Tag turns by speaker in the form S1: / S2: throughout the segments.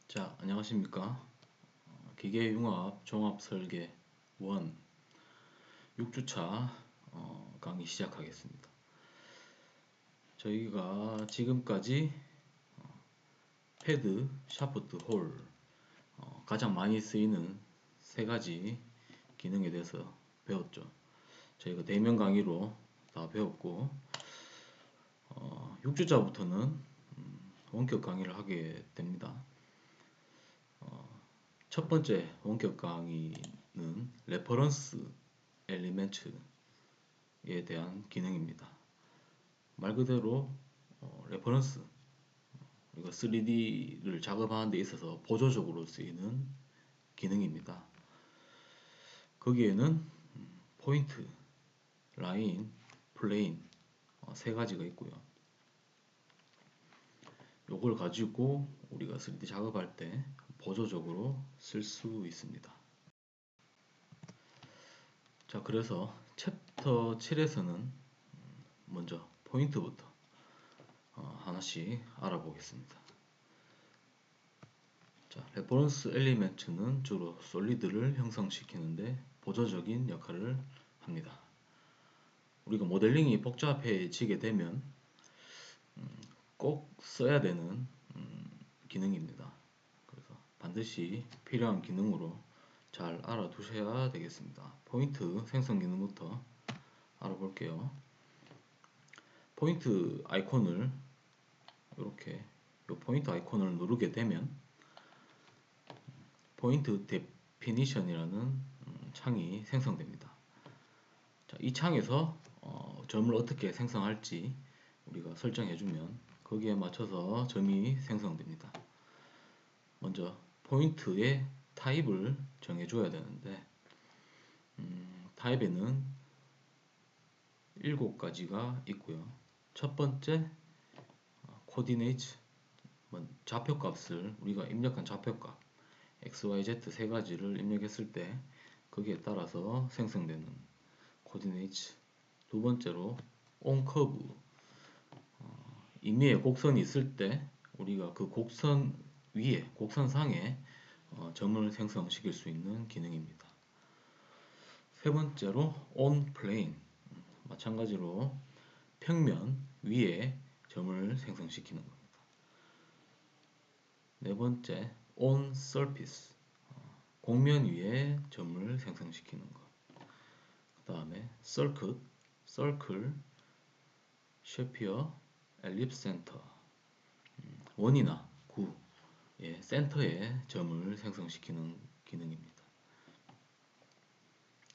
S1: 자, 안녕하십니까. 기계융합 종합설계 1 6주차 강의 시작하겠습니다. 저희가 지금까지 패드, 샤프트, 홀 가장 많이 쓰이는 세 가지 기능에 대해서 배웠죠. 저희가 대면 강의로 다 배웠고 6주차부터는 원격 강의를 하게 됩니다. 첫 번째 원격 강의는 레퍼런스 엘리멘트에 대한 기능입니다. 말 그대로 레퍼런스, 우리가 3D를 작업하는 데 있어서 보조적으로 쓰이는 기능입니다. 거기에는 포인트, 라인, 플레인 세 가지가 있고요. 요걸 가지고 우리가 3D 작업할 때 보조적으로 쓸 수 있습니다. 자, 그래서 챕터 7에서는 먼저 포인트부터 하나씩 알아보겠습니다. 자, 레퍼런스 엘리멘트는 주로 솔리드를 형성시키는데 보조적인 역할을 합니다. 우리가 모델링이 복잡해지게 되면 꼭 써야 되는 기능입니다. 그래서 반드시 필요한 기능으로 잘 알아두셔야 되겠습니다. 포인트 생성 기능부터 알아볼게요. 포인트 아이콘을 이렇게 포인트 아이콘을 누르게 되면 포인트 데피니션이라는 창이 생성됩니다. 자, 이 창에서 점을 어떻게 생성할지 우리가 설정해주면 거기에 맞춰서 점이 생성됩니다. 먼저 포인트의 타입을 정해줘야 되는데 타입에는 7가지가 있고요. 첫 번째 코디네이트, 좌표값을 우리가 입력한 좌표값 x, y, z 세 가지를 입력했을 때 거기에 따라서 생성되는 코디네이트. 두 번째로 on curve, 임의의 곡선이 있을 때 우리가 그 곡선 위에, 곡선상에 점을 생성시킬 수 있는 기능입니다. 세 번째로 on plane, 마찬가지로 평면 위에 점을 생성시키는 겁니다. 네 번째 on surface, 곡면 위에 점을 생성시키는 것. 그 다음에 circle, sphere, ellipse center, 원이나 구, 센터에 점을 생성시키는 기능입니다.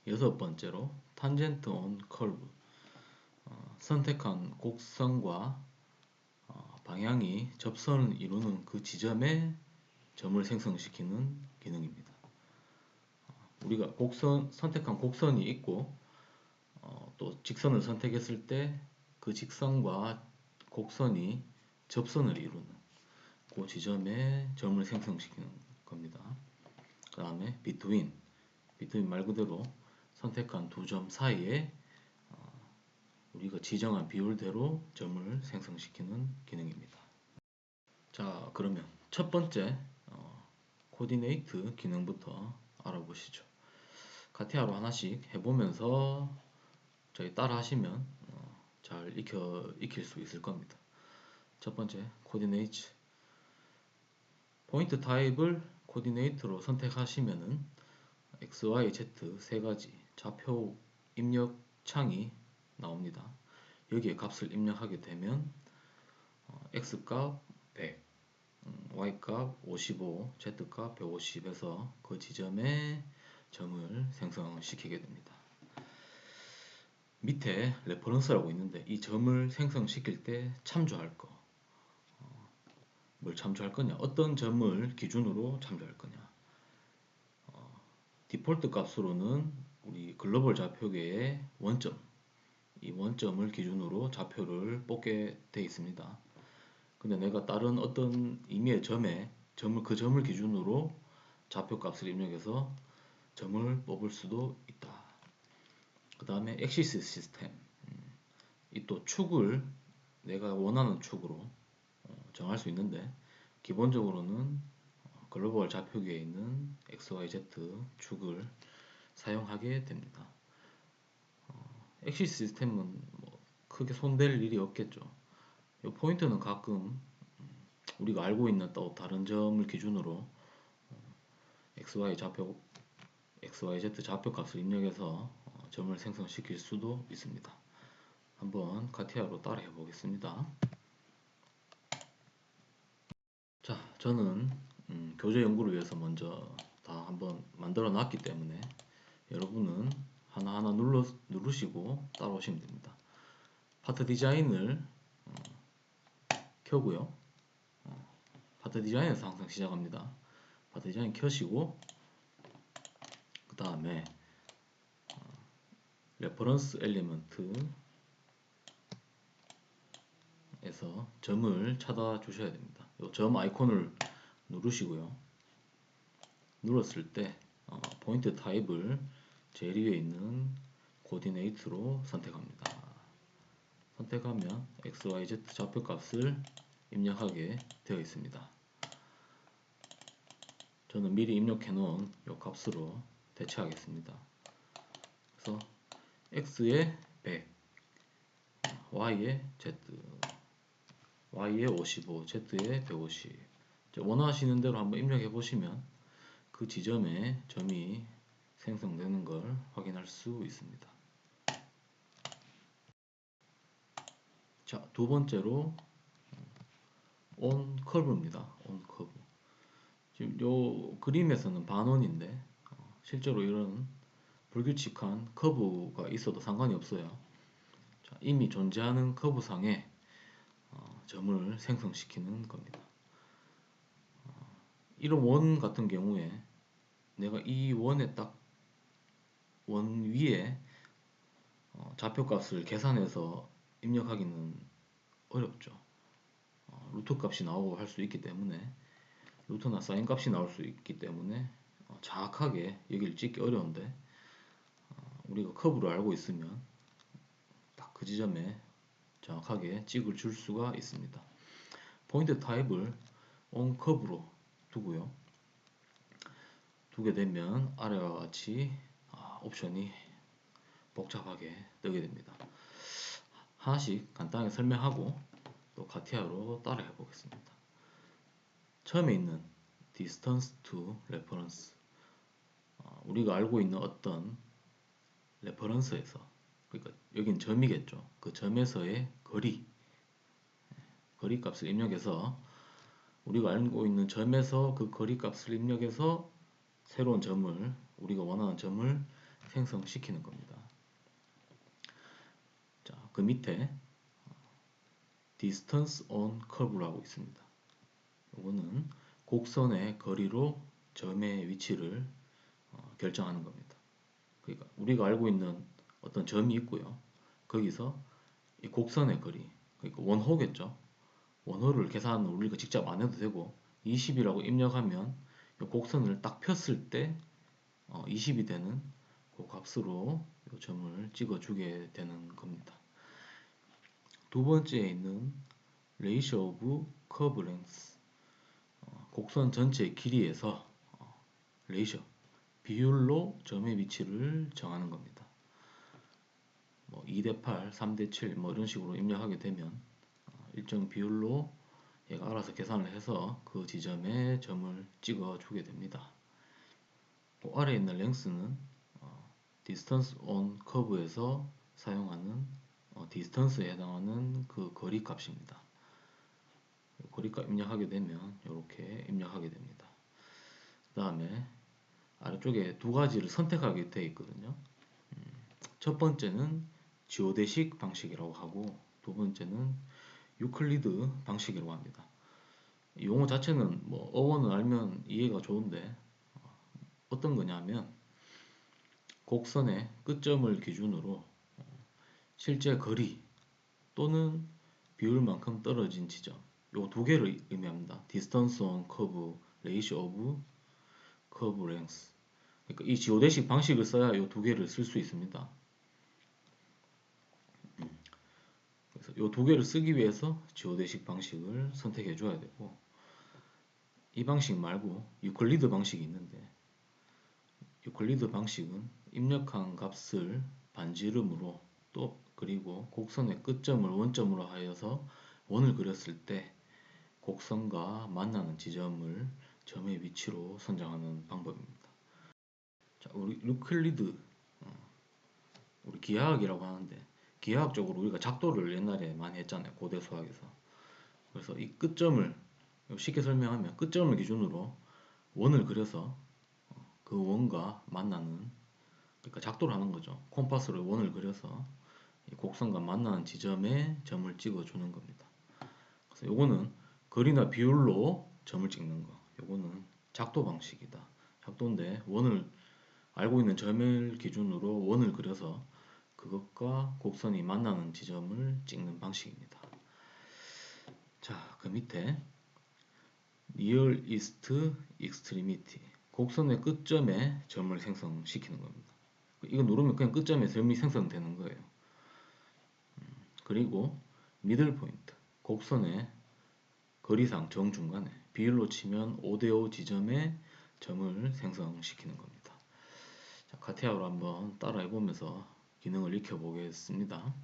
S1: 여섯 번째로 tangent on curve, 선택한 곡선과 방향이 접선을 이루는 그 지점에 점을 생성시키는 기능입니다. 우리가 선택한 곡선이 있고 또 직선을 선택했을 때 그 직선과 곡선이 접선을 이루는 그 지점에 점을 생성시키는 겁니다. 그 다음에 between 말 그대로 선택한 두 점 사이에 우리가 지정한 비율대로 점을 생성시키는 기능입니다. 자, 그러면 첫 번째 코디네이트 기능부터 알아보시죠. 카티아로 하나씩 해보면서 저희 따라 하시면 잘 익힐 수 있을 겁니다. 첫 번째 코디네이트, 포인트 타입을 코디네이트로 선택하시면은 x, y, z 세 가지 좌표 입력 창이 나옵니다. 여기에 값을 입력하게 되면 x값 100, y값 55, z값 150에서 그 지점에 점을 생성시키게 됩니다. 밑에 레퍼런스라고 있는데 이 점을 생성시킬 때 참조할 거, 뭘 참조할 거냐, 어떤 점을 기준으로 참조할 거냐. 디폴트 값으로는 우리 글로벌 좌표계의 원점, 이 원점을 기준으로 좌표를 뽑게 되어 있습니다. 근데 내가 다른 어떤 임의의 그 점을 기준으로 좌표 값을 입력해서 점을 뽑을 수도 있다. 그 다음에 엑시스 시스템, 이 또 축을 내가 원하는 축으로 정할 수 있는데 기본적으로는 글로벌 좌표계에 있는 XYZ 축을 사용하게 됩니다. 엑시스 시스템은 뭐 크게 손댈 일이 없겠죠. 이 포인트는 가끔 우리가 알고 있는 또 다른 점을 기준으로 XYZ 좌표값을 입력해서 점을 생성시킬 수도 있습니다. 한번 카티아로 따라해 보겠습니다. 자, 저는 교재 연구를 위해서 먼저 다 한번 만들어 놨기 때문에 여러분은 하나하나 누르시고 따라오시면 됩니다. 파트 디자인을 켜고요. 파트 디자인에서 항상 시작합니다. 파트 디자인 켜시고 그 다음에 레퍼런스 엘리먼트에서 점을 찾아 주셔야 됩니다. 이 점 아이콘을 누르시고요. 눌렀을 때 포인트 타입을 제일 위에 있는 코디네이트로 선택합니다. 선택하면 XYZ 좌표값을 입력하게 되어 있습니다. 저는 미리 입력해 놓은 이 값으로 대체하겠습니다. 그래서 X에 100, Y에 Z, Y에 55, Z에 150. 원하시는 대로 한번 입력해 보시면 그 지점에 점이 생성되는 걸 확인할 수 있습니다. 자, 두 번째로 온 커브입니다. 온 커브. 지금 요 그림에서는 반원인데 실제로 이런 불규칙한 커브가 있어도 상관이 없어요. 자, 이미 존재하는 커브상에 점을 생성시키는 겁니다. 이런 원 같은 경우에 내가 이 원에 딱 원 위에 좌표값을 계산해서 입력하기는 어렵죠. 루트 값이 나오고 할 수 있기 때문에 루트나 사인 값이 나올 수 있기 때문에 정확하게 여기를 찍기 어려운데 우리가 커브를 알고 있으면 딱 그 지점에 정확하게 찍을 줄 수가 있습니다. 포인트 타입을 on 커브로 두고요. 두게 되면 아래와 같이 옵션이 복잡하게 뜨게 됩니다. 하나씩 간단하게 설명하고 또 카티아로 따라해 보겠습니다. 처음에 있는 distance to reference, 우리가 알고 있는 어떤 레퍼런스에서, 그러니까 여긴 점이겠죠. 그 점에서의 거리 값을 입력해서 우리가 알고 있는 점에서 그 거리 값을 입력해서 새로운 점을, 우리가 원하는 점을 생성시키는 겁니다. 자, 그 밑에 distance on curve라고 있습니다. 이거는 곡선의 거리로 점의 위치를 결정하는 겁니다. 그러니까 우리가 알고 있는 어떤 점이 있고요. 거기서 이 곡선의 거리, 그러니까 원호겠죠. 원호를 계산은 우리가 직접 안 해도 되고 20이라고 입력하면 이 곡선을 딱 폈을 때 20이 되는 그 값으로 이 점을 찍어주게 되는 겁니다. 두 번째에 있는 ratio of curve length, 곡선 전체 길이에서 ratio, 비율로 점의 위치를 정하는 겁니다. 뭐 2대8, 3대7 뭐 이런 식으로 입력하게 되면 일정 비율로 얘가 알아서 계산을 해서 그 지점에 점을 찍어 주게 됩니다. 그 아래에 있는 length는 distance on curve에서 사용하는 distance에 해당하는 그 거리 값입니다. 거리값 입력하게 되면 이렇게 입력하게 됩니다. 그 다음에 아래쪽에 두 가지를 선택하게 되어 있거든요. 첫 번째는 지오데식 방식이라고 하고 두 번째는 유클리드 방식이라고 합니다. 용어 자체는 뭐 어원을 알면 이해가 좋은데 어떤 거냐면 곡선의 끝점을 기준으로 실제 거리 또는 비율만큼 떨어진 지점, 요 두 개를 의미합니다. distance on curve, ratio of curve length. 그러니까 이 지오데식 방식을 써야 이 두 개를 쓸 수 있습니다. 그래서 이 두 개를 쓰기 위해서 지오데식 방식을 선택해 줘야 되고, 이 방식 말고 유클리드 방식이 있는데, 유클리드 방식은 입력한 값을 반지름으로 또 그리고 곡선의 끝점을 원점으로 하여서 원을 그렸을 때 곡선과 만나는 지점을 점의 위치로 선정하는 방법입니다. 자, 우리 유클리드, 우리 기하학이라고 하는데, 기하학적으로 우리가 작도를 옛날에 많이 했잖아요, 고대 수학에서. 그래서 이 끝점을, 쉽게 설명하면 끝점을 기준으로 원을 그려서 그 원과 만나는, 그러니까 작도를 하는 거죠. 콤파스로 원을 그려서 이 곡선과 만나는 지점에 점을 찍어주는 겁니다. 그래서 요거는 거리나 비율로 점을 찍는 거. 요거는 작도 방식이다. 작도인데 원을 알고 있는 점을 기준으로 원을 그려서 그것과 곡선이 만나는 지점을 찍는 방식입니다. 자, 그 밑에 Nearest Extremity, 곡선의 끝점에 점을 생성시키는 겁니다. 이거 누르면 그냥 끝점에 점이 생성되는 거예요. 그리고 Middle Point, 곡선의 거리상 정중간에 비율로 치면 5대5 지점에 점을 생성시키는 겁니다. 자, 카티아로 한번 따라해보면서 기능을 익혀보겠습니다.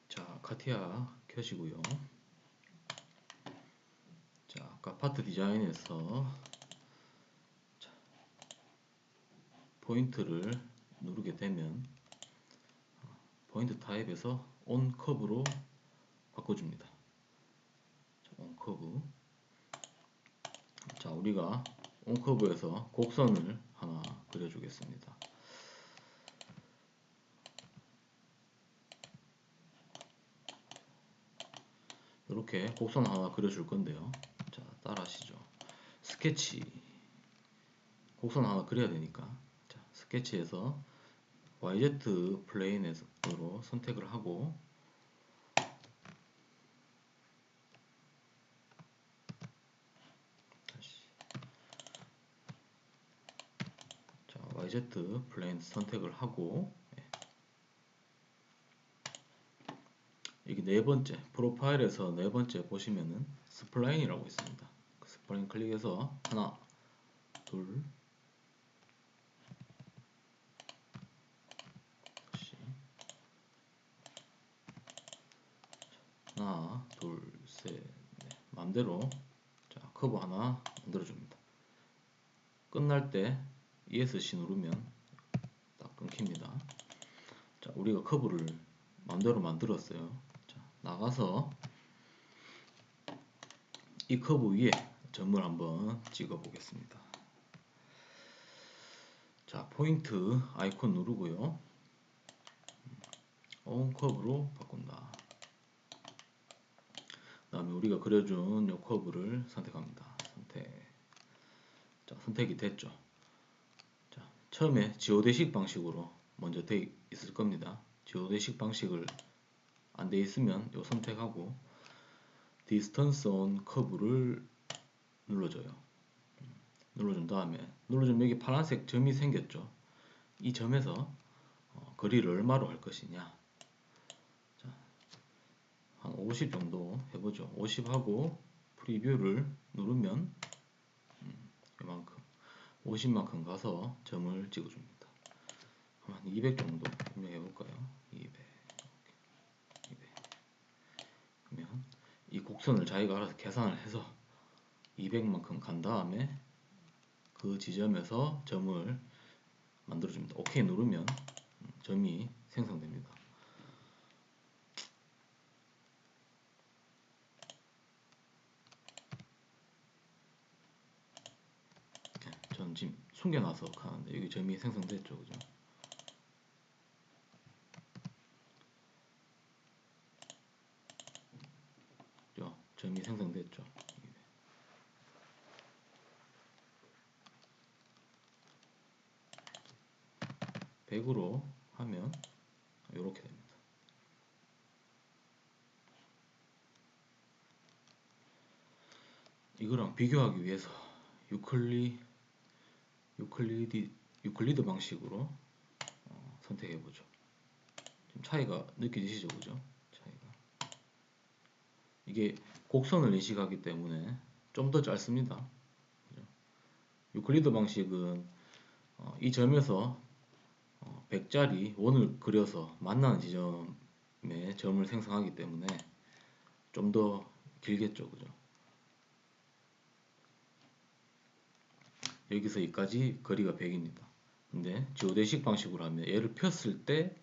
S1: 자, 카티아 켜시고요. 자, 아까 파트 디자인에서 포인트를 누르게 되면 포인트 타입에서 온 커브로 바꿔줍니다. 자, 온 커브. 자, 우리가 온 커브에서 곡선을 하나 그려주겠습니다. 이렇게 곡선 하나 그려줄 건데요. 자, 따라 하시죠. 스케치. 곡선 하나 그려야 되니까. 자, 스케치에서 YZ 플레인으로 선택을 하고, 자, YZ 플레인 선택을 하고, 여기 네 번째 프로파일에서 네 번째 보시면은 스플라인이라고 있습니다. 스플라인 클릭해서 하나, 둘, 하나, 둘, 셋, 넷. 마음대로 자, 커브 하나 만들어줍니다. 끝날 때 ESC 누르면 딱 끊깁니다. 자, 우리가 커브를 마음대로 만들었어요. 자, 나가서 이 커브 위에 점을 한번 찍어 보겠습니다. 자, 포인트 아이콘 누르고요. 온 커브로 바꾼다. 그 다음에 우리가 그려준 이 커브를 선택합니다. 자, 선택이 됐죠. 자, 처음에 지오대식 방식으로 먼저 돼 있을 겁니다. 지오대식 방식을 안 돼 있으면 요 선택하고 Distance on Curve를 눌러줘요. 눌러준 다음에 눌러주면 여기 파란색 점이 생겼죠. 이 점에서 거리를 얼마로 할 것이냐. 자, 한 50 정도 해보죠. 50 하고 프리뷰를 누르면 이만큼 50만큼 가서 점을 찍어줍니다. 한 200 정도 입력해볼까요? 200 그러면 이 곡선을 자기가 알아서 계산을 해서 200만큼 간 다음에 그 지점에서 점을 만들어줍니다. OK 누르면 점이 생성됩니다. 전 지금 숨겨놔서 가는데 여기 점이 생성됐죠, 그죠? 점이 생성됐죠. 100으로 하면 이렇게 됩니다. 이거랑 비교하기 위해서 유클리드 방식으로 선택해보죠. 좀 차이가 느껴지시죠, 그죠? 차이가. 이게 곡선을 인식하기 때문에 좀 더 짧습니다. 유클리드 방식은 이 점에서 100짜리 원을 그려서 만나는 지점에 점을 생성하기 때문에 좀 더 길겠죠, 그죠? 여기서 여기까지 거리가 100입니다. 근데 지오데식 방식으로 하면 얘를 폈을 때,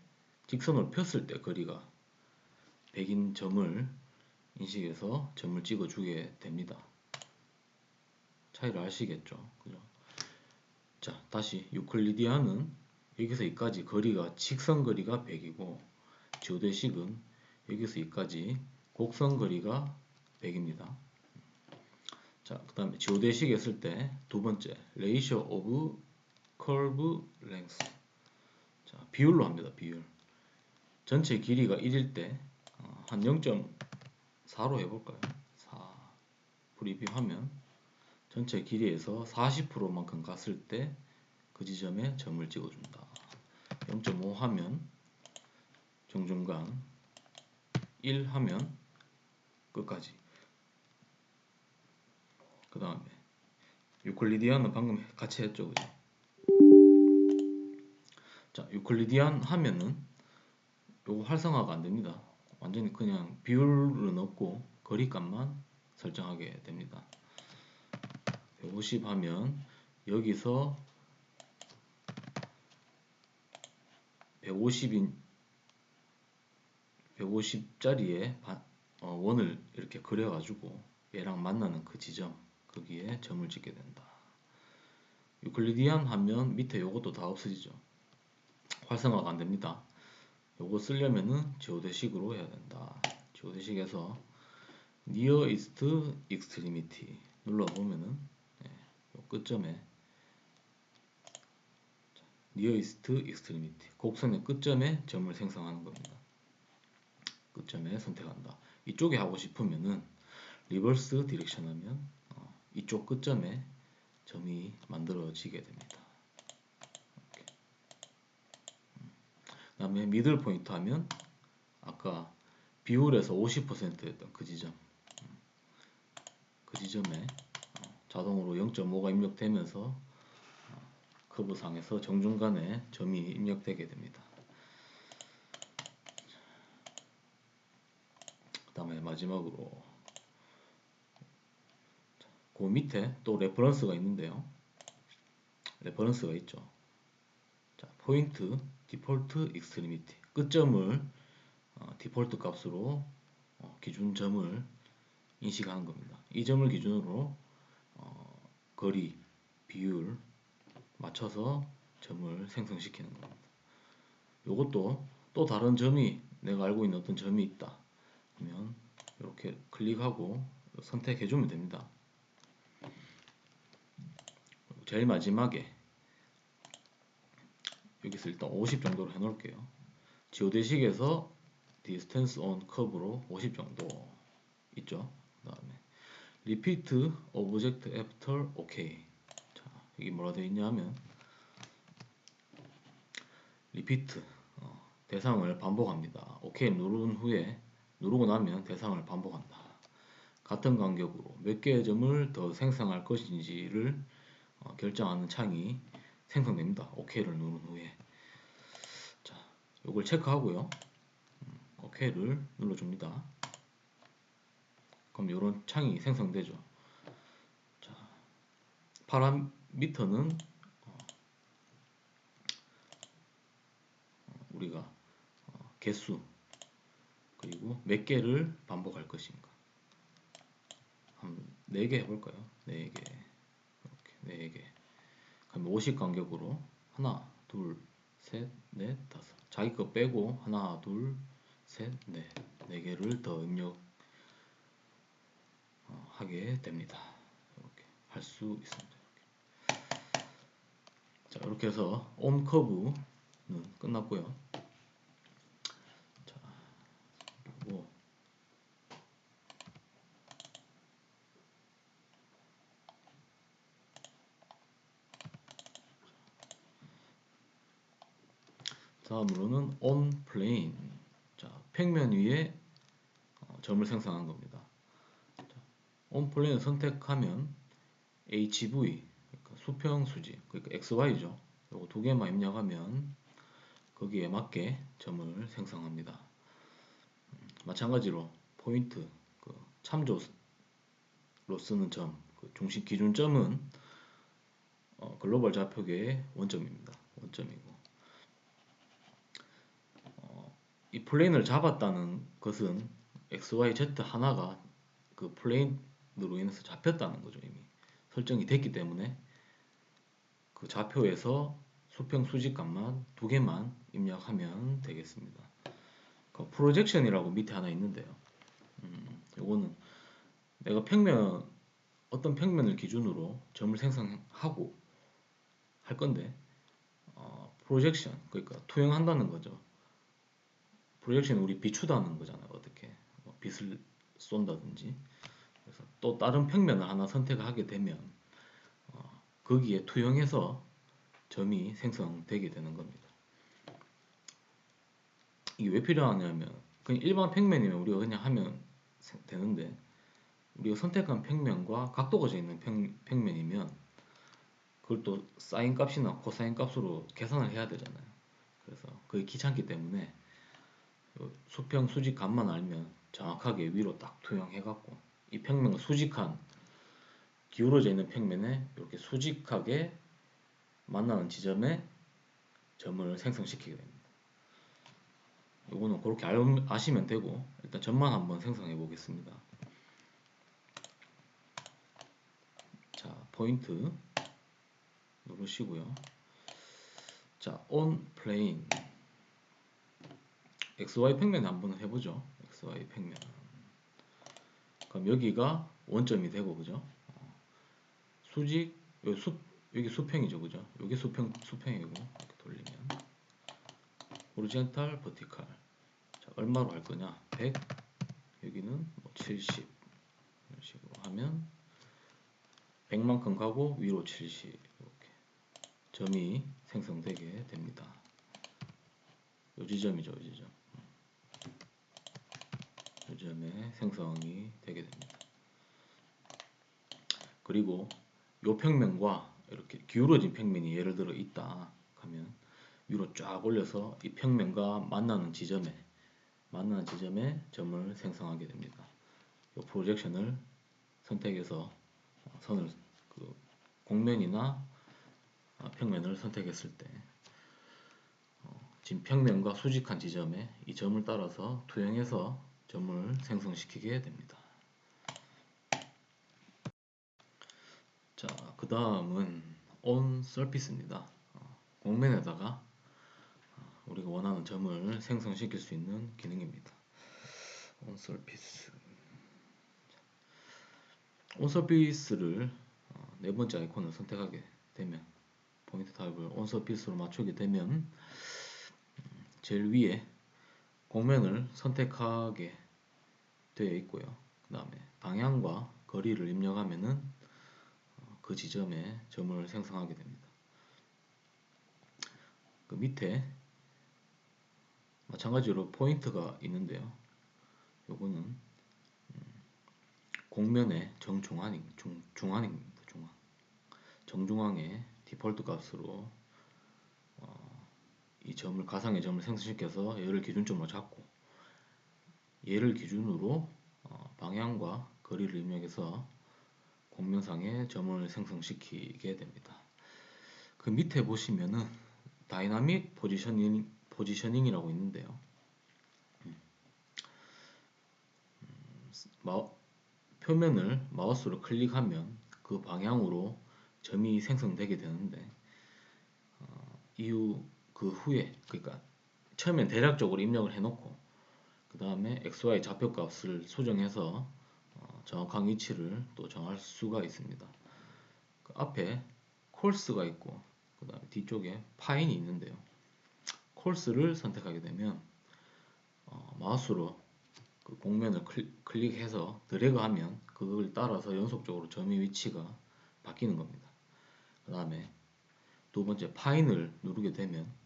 S1: 직선으로 폈을 때 거리가 100인 점을 인식해서 점을 찍어주게 됩니다. 차이를 아시겠죠? 그죠? 자, 다시 유클리디안은 여기서 여기까지 거리가 직선 거리가 100이고 지오데식은 여기서 여기까지 곡선 거리가 100입니다. 자, 그 다음에 지오데식 했을 때 두 번째 ratio of curve length. 자, 비율로 합니다. 비율. 전체 길이가 1일 때 한 0.4로 해볼까요? 4 프리뷰하면 전체 길이에서 40%만큼 갔을 때 그 지점에 점을 찍어준다. 0.5 하면 정중간, 1 하면 끝까지. 그 다음에 유클리디안은 방금 같이 했죠, 그죠? 자, 유클리디안 하면은 요거 활성화가 안 됩니다. 완전히 그냥 비율은 없고 거리값만 설정하게 됩니다. 150 하면 여기서 150짜리에 원을 이렇게 그려가지고 얘랑 만나는 그 지점, 거기에 점을 찍게 된다. 유클리디안 하면 밑에 요것도 다 없어지죠. 활성화가 안 됩니다. 요거 쓰려면은 지오데식으로 해야 된다. 지오데식에서 nearest extremity 눌러보면은 요 끝점에 nearest extremity 곡선의 끝점에 점을 생성하는 겁니다. 끝점에 선택한다. 이쪽에 하고 싶으면은 리버스 디렉션 하면 이쪽 끝점에 점이 만들어지게 됩니다. 그 다음에 미들 포인트 하면 아까 비율에서 50% 했던 그 지점, 그 지점에 자동으로 0.5가 입력되면서 커브상에서 정중간에 점이 입력되게 됩니다. 그 다음에 마지막으로 그 밑에 또 레퍼런스가 있는데요. 레퍼런스가 있죠. 자, 포인트 디폴트 익스트리미티 끝점을 디폴트 값으로 기준점을 인식하는 겁니다. 이 점을 기준으로 거리, 비율 맞춰서 점을 생성시키는 겁니다. 이것도 또 다른 점이 내가 알고 있는 어떤 점이 있다 하면 이렇게 클릭하고 선택해주면 됩니다. 제일 마지막에 여기서 일단 50 정도로 해놓을게요. 지오데식에서 distance on curve로 50 정도 있죠. 그 다음에 repeat object after OK. 자, 여기 뭐라 되어 있냐 하면 repeat 대상을 반복합니다. OK 누른 후에 누르고 나면 대상을 반복한다. 같은 간격으로 몇 개의 점을 더 생성할 것인지를 결정하는 창이 생성됩니다. OK를 누른 후에. 자, 이걸 체크하고요. OK를 눌러줍니다. 그럼 이런 창이 생성되죠. 자, 파라미터는 우리가 개수 그리고 몇 개를 반복할 것인가. 한 4개 해볼까요? 4개. 이렇게 4개. 그럼 50 간격으로 하나, 둘, 셋, 넷, 다섯. 자기 거 빼고 하나, 둘, 셋, 넷. 4개를 더 입력하게 됩니다. 이렇게 할 수 있습니다. 자, 이렇게 해서 온 커브는 끝났고요. 자, 그리고 다음으로는 on plane. 자, 평면 위에 점을 생성한 겁니다. on 플레인을 선택하면 HV, 그러니까 수평 수직, 그러니까 XY죠. 요거 두 개만 입력하면 거기에 맞게 점을 생성합니다. 마찬가지로 포인트, 그 참조로 쓰는 점, 그 중심 기준점은 글로벌 좌표계의 원점입니다. 원점이고, 이 플레인을 잡았다는 것은 XYZ 하나가 그 플레인으로 인해서 잡혔다는 거죠. 이미 설정이 됐기 때문에 그 좌표에서 수평 수직값만 두 개만 입력하면 되겠습니다. 그 프로젝션이라고 밑에 하나 있는데요. 요거는 내가 어떤 평면을 기준으로 점을 생성하고 할 건데, 프로젝션, 그러니까 투영한다는 거죠. 프로젝션은 우리 비추다는 거잖아요. 어떻게 빛을 쏜다든지. 그래서 또 다른 평면을 하나 선택하게 되면 거기에 투영해서 점이 생성되게 되는 겁니다. 이게 왜 필요하냐면, 그냥 일반 평면이면 우리가 그냥 하면 되는데, 우리가 선택한 평면과 각도가 져 있는 평면이면 그걸 또 사인 값이나 코사인 값으로 계산을 해야 되잖아요. 그래서 그게 귀찮기 때문에 수평 수직 값만 알면 정확하게 위로 딱 투영해갖고 이 평면과 수직한 기울어져 있는 평면에 이렇게 수직하게 만나는 지점에 점을 생성시키게 됩니다. 이거는 그렇게 아시면 되고, 일단 점만 한번 생성해 보겠습니다. 자, 포인트 누르시고요. 자, on plane XY 평면 한번 해보죠. XY 평면. 그럼 여기가 원점이 되고, 그죠? 수직, 여기 수평이죠, 그죠? 여기 수평이고, 이렇게 돌리면 호리젠탈, 버티칼. 자, 얼마로 할 거냐? 100, 여기는 뭐 70. 이런 식으로 하면 100만큼 가고 위로 70. 이렇게 점이 생성되게 됩니다. 요 지점이죠, 요 지점. 요 점에 생성이 되게 됩니다. 그리고 요 평면과 이렇게 기울어진 평면이 예를 들어 있다 하면 위로 쫙 올려서 이 평면과 만나는 지점에 점을 생성하게 됩니다. 이 프로젝션을 선택해서 선을 그 곡면이나 평면을 선택했을 때 지금 평면과 수직한 지점에 이 점을 따라서 투영해서 점을 생성시키게 됩니다. 자, 그 다음은 on surface입니다. 곡면에다가 우리가 원하는 점을 생성시킬 수 있는 기능입니다. on surface. on surface를 네 번째 아이콘을 선택하게 되면, 포인트 타입을 on surface로 맞추게 되면 제일 위에 곡면을 선택하게 되어 있고요. 그 다음에 방향과 거리를 입력하면은 그 지점에 점을 생성하게 됩니다. 그 밑에 마찬가지로 포인트가 있는데요. 요거는 곡면의 정중앙입니다. 중앙입니다. 정중앙의 디폴트 값으로 이 점을 가상의 점을 생성시켜서 얘를 기준점으로 잡고 얘를 기준으로 방향과 거리를 입력해서 곡면상에 점을 생성시키게 됩니다. 그 밑에 보시면은 다이나믹 포지셔닝이라고 있는데요. 표면을 마우스로 클릭하면 그 방향으로 점이 생성되게 되는데, 그 후에, 그러니까 처음엔 대략적으로 입력을 해놓고 그 다음에 XY 좌표값을 수정해서 정확한 위치를 또 정할 수가 있습니다. 그 앞에 콜스가 있고 그 다음에 뒤쪽에 파인이 있는데요. 콜스를 선택하게 되면 마우스로 그 곡면을 클릭해서 드래그하면 그걸 따라서 연속적으로 점의 위치가 바뀌는 겁니다. 그 다음에 두 번째 파인을 누르게 되면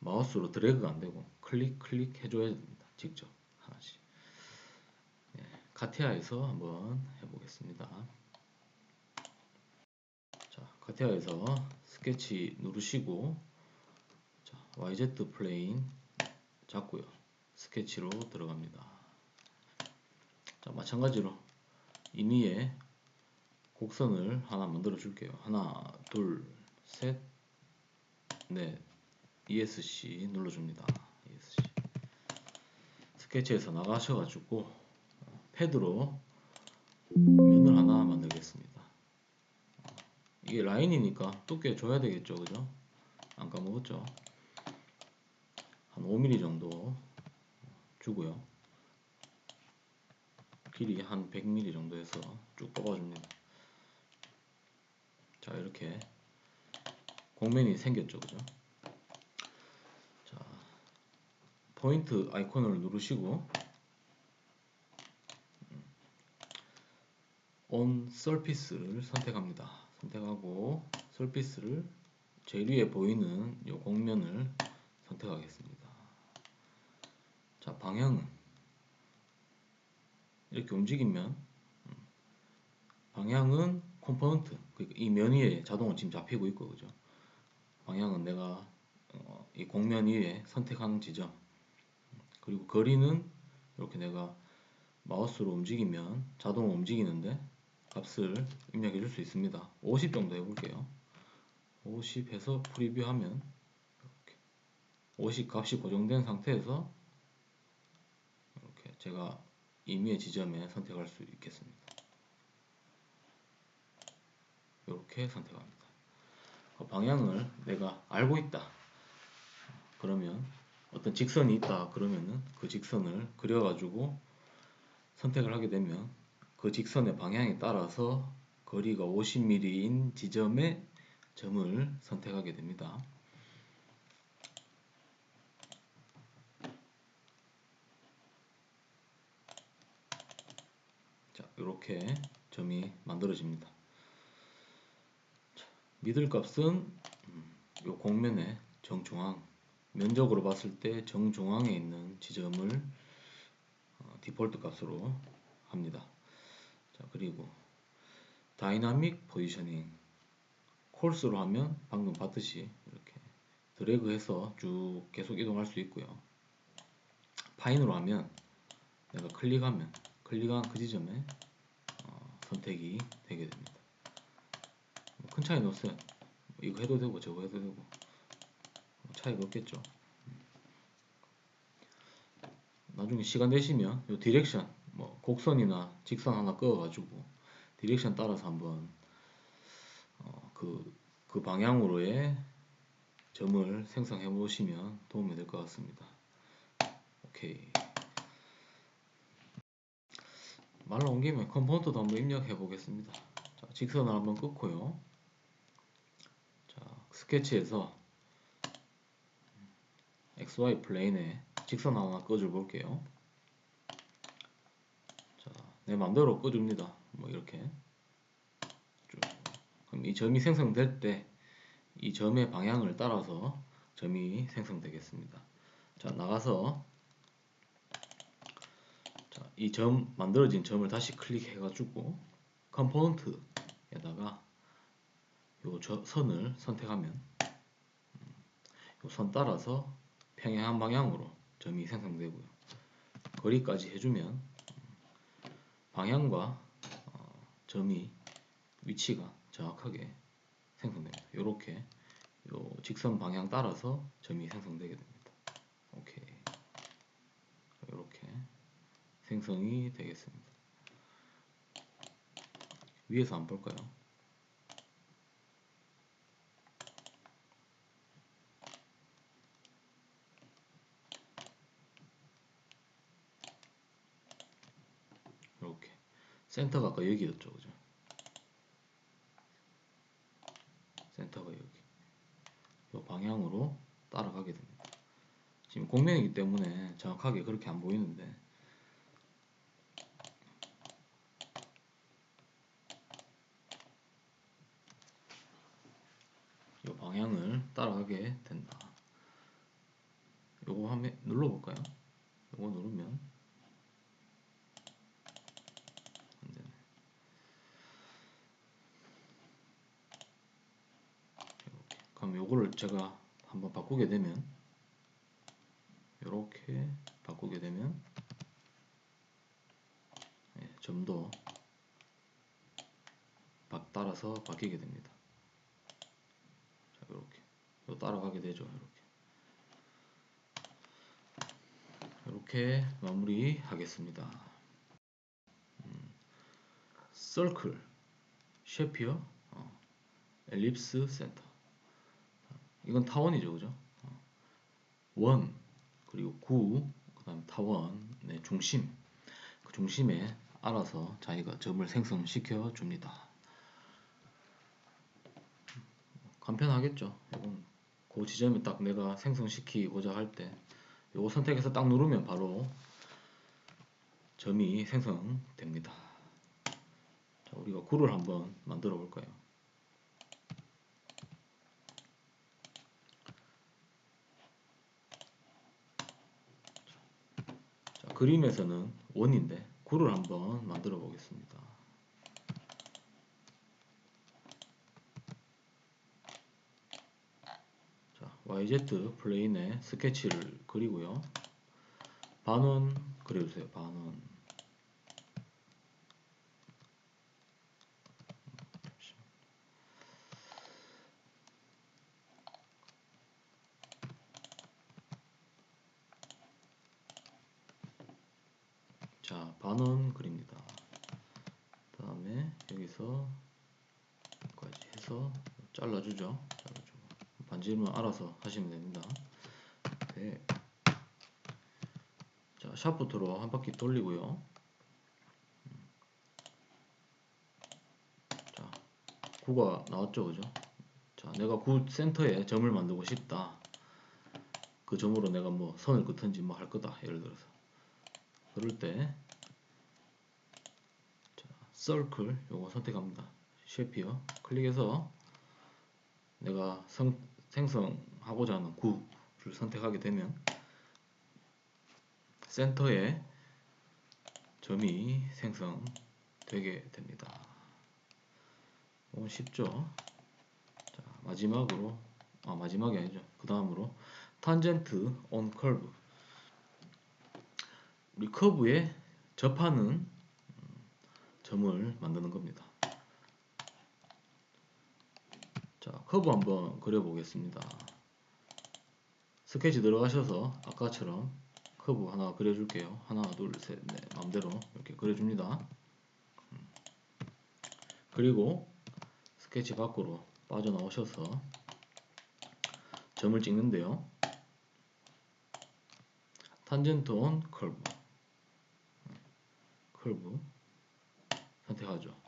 S1: 마우스로 드래그가 안되고 클릭 해줘야 됩니다. 직접 하나씩. 카티아에서 한번 해보겠습니다. 자, 카티아에서 스케치 누르시고, 자, YZ 플레인 잡고요. 스케치로 들어갑니다. 자, 마찬가지로 임의의 곡선을 하나 만들어 줄게요. 하나, 둘, 셋, 넷, ESC 눌러줍니다. ESC. 스케치에서 나가셔가지고 패드로 면을 하나 만들겠습니다. 이게 라인이니까 두께 줘야 되겠죠, 그죠? 안 까먹었죠? 한 5mm 정도 주고요. 길이 한 100mm 정도 해서 쭉 뽑아줍니다. 자, 이렇게 곡면이 생겼죠, 그죠? 자, 포인트 아이콘을 누르시고 On Surface를 선택합니다. 선택하고 Surface를 제일 위에 보이는 이 곡면을 선택하겠습니다. 자, 방향은 이렇게 움직이면 방향은 컴포넌트, 그러니까 이 면 위에 자동으로 지금 잡히고 있고, 그죠? 방향은 내가 이 곡면 위에 선택하는 지점, 그리고 거리는 이렇게 내가 마우스로 움직이면 자동으로 움직이는데 값을 입력해 줄 수 있습니다. 50 정도 해볼게요. 50 해서 프리뷰 하면 이렇게 50 값이 고정된 상태에서 이렇게 제가 임의의 지점에 선택할 수 있겠습니다. 이렇게 선택합니다. 방향을 내가 알고 있다 그러면, 어떤 직선이 있다 그러면은 그 직선을 그려가지고 선택을 하게 되면 그 직선의 방향에 따라서 거리가 50mm인 지점에 점을 선택하게 됩니다. 자, 이렇게 점이 만들어집니다. 자, 미들 값은 이 곡면의 정중앙, 면적으로 봤을 때 정중앙에 있는 지점을 디폴트 값으로 합니다. 자, 그리고 다이나믹 포지셔닝, 콜스로 하면 방금 봤듯이 이렇게 드래그해서 쭉 계속 이동할 수 있고요. 파인으로 하면 내가 클릭한 그 지점에 선택이 되게 됩니다. 큰 차이는 없어요. 이거 해도 되고 저거 해도 되고 차이가 없겠죠. 나중에 시간 되시면 요 디렉션, 뭐 곡선이나 직선 하나 그어가지고 디렉션 따라서 한번 그 방향으로의 점을 생성해 보시면 도움이 될 것 같습니다. 오케이. 말 나온 김에 컴포넌트도 한번 입력해 보겠습니다. 자, 직선을 한번 끊고요. 자, 스케치에서 XY 플레인에 직선 하나 꺼줘 볼게요. 자, 내 맘대로 꺼줍니다. 뭐 이렇게 쭉. 그럼 이 점이 생성될 때 이 점의 방향을 따라서 점이 생성되겠습니다. 자, 나가서 이 점, 만들어진 점을 다시 클릭해 가지고 컴포넌트에다가 요 선을 선택하면 요 선 따라서 평행한 방향으로 점이 생성되고요. 거리까지 해주면 방향과 점이 위치가 정확하게 생성됩니다. 요렇게 요 직선 방향 따라서 점이 생성되게 됩니다. 오케이. 요렇게 생성이 되겠습니다. 위에서 한번 볼까요? 이렇게 센터가 아까 여기였죠, 그죠? 센터가 여기. 이 방향으로 따라가게 됩니다. 지금 곡면이기 때문에 정확하게 그렇게 안 보이는데 이 방향을 따라가게 된다. 요거 한번 눌러볼까요? 요거 누르면 그럼 요거를 제가 한번 바꾸게 되면, 이렇게 바꾸게 되면 점도 따라서 바뀌게 됩니다. 자, 이렇게 따라가게 되죠. 이렇게 마무리하겠습니다. 서클, 셰피어, 엘립스, 센터. 이건 타원이죠, 그죠? 원, 그리고 구, 그 다음 타원의 중심, 그 중심에 알아서 자기가 점을 생성시켜 줍니다. 간편하겠죠? 이건 그 지점에 딱 내가 생성시키고자 할 때 요거 선택해서 딱 누르면 바로 점이 생성됩니다. 자, 우리가 구를 한번 만들어 볼까요? 자, 그림에서는 원인데 구를 한번 만들어 보겠습니다. 자, YZ 플레인에 스케치를 그리고요. 반원 그려주세요. 반원. 자, 반원 그립니다. 그 다음에 여기서 여기까지 해서 잘라주죠. 잘라주고. 반지름은 알아서 하시면 됩니다. 네. 자, 샤프트로 한 바퀴 돌리고요. 자, 9가 나왔죠, 그죠? 자, 내가 9 센터에 점을 만들고 싶다. 그 점으로 내가 뭐 선을 긋든지 뭐 할 거다. 예를 들어서. 그럴 때, 자, 서클 요거 선택합니다. 쉐피어 클릭해서 내가 생성하고자 하는 9를 선택하게 되면 센터에 점이 생성되게 됩니다. 너무 쉽죠? 자, 마지막으로, 마지막이 아니죠. 그 다음으로 탄젠트 온 커브. 우리 커브에 접하는 점을 만드는 겁니다. 자, 커브 한번 그려보겠습니다. 스케치 들어가셔서 아까처럼 커브 하나 그려줄게요. 하나, 둘, 셋, 넷, 마음대로 이렇게 그려줍니다. 그리고 스케치 밖으로 빠져나오셔서 점을 찍는데요. 탄젠트 온 커브. 커브 선택하죠.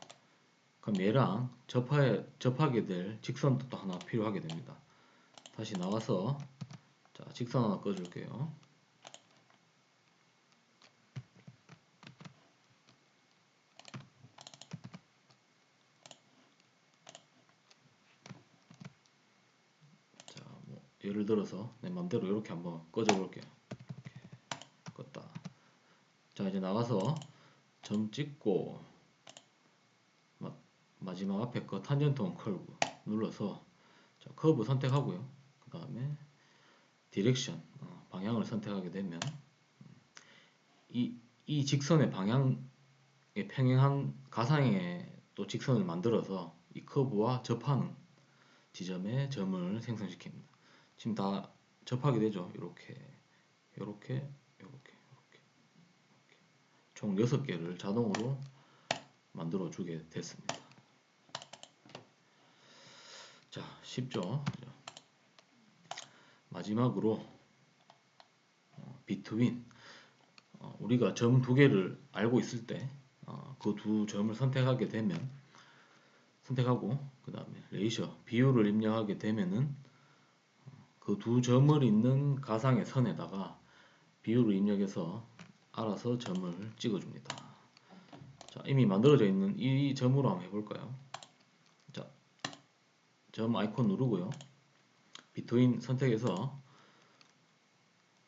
S1: 그럼 얘랑 접하게 될 직선도 또 하나 필요하게 됩니다. 다시 나와서 자, 직선 하나 꺼줄게요. 자, 뭐 예를 들어서 내 맘대로 이렇게 한번 꺼져 볼게요. 이렇게 껐다. 자, 이제 나가서 점 찍고 마지막 앞에 거 탄젠트 온 커브 눌러서 자, 커브 선택하고요. 그 다음에 디렉션 방향을 선택하게 되면 이 직선의 방향에 평행한 가상의 또 직선을 만들어서 이 커브와 접하는 지점에 점을 생성시킵니다. 지금 다 접하게 되죠. 이렇게 총 6개를 자동으로 만들어 주게 됐습니다. 자, 쉽죠? 마지막으로 비트윈. 우리가 점 두 개를 알고 있을 때 그 두 점을 선택하게 되면 선택하고 그 다음에 레이셔 비율을 입력하게 되면은 그 두 점을 잇는 가상의 선에다가 비율을 입력해서 알아서 점을 찍어줍니다. 자, 이미 만들어져 있는 이 점으로 한번 해볼까요? 자, 점 아이콘 누르고요. 비트윈 선택해서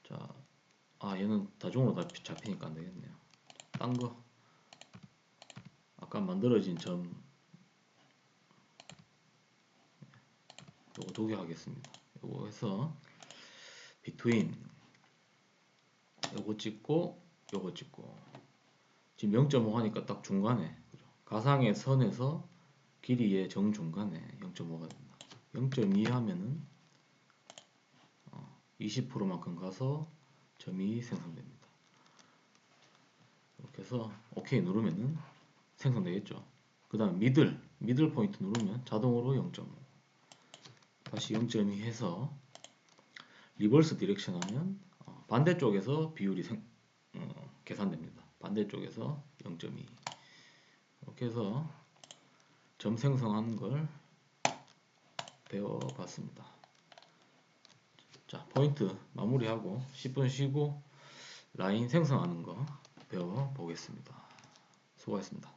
S1: 자, 얘는 다중으로 다 잡히니까 안되겠네요. 딴거 아까 만들어진 점 요거 두 개 하겠습니다. 요거 해서 between 요거 찍고 요거 찍고 지금 0.5 하니까 딱 중간에 그죠? 가상의 선에서 길이의 정중간에 0.5가 된다. 0.2 하면은 20%만큼 가서 점이 생성됩니다. 이렇게 해서 OK 누르면은 생성되겠죠. 그 다음 미들 포인트 누르면 자동으로 0.5 다시 0.2 해서 리버스 디렉션 하면 반대쪽에서 비율이 계산됩니다. 반대쪽에서 0.2 이렇게 해서 점 생성하는 걸 배워봤습니다. 자, 포인트 마무리하고 10분 쉬고 라인 생성하는 거 배워보겠습니다. 수고하셨습니다.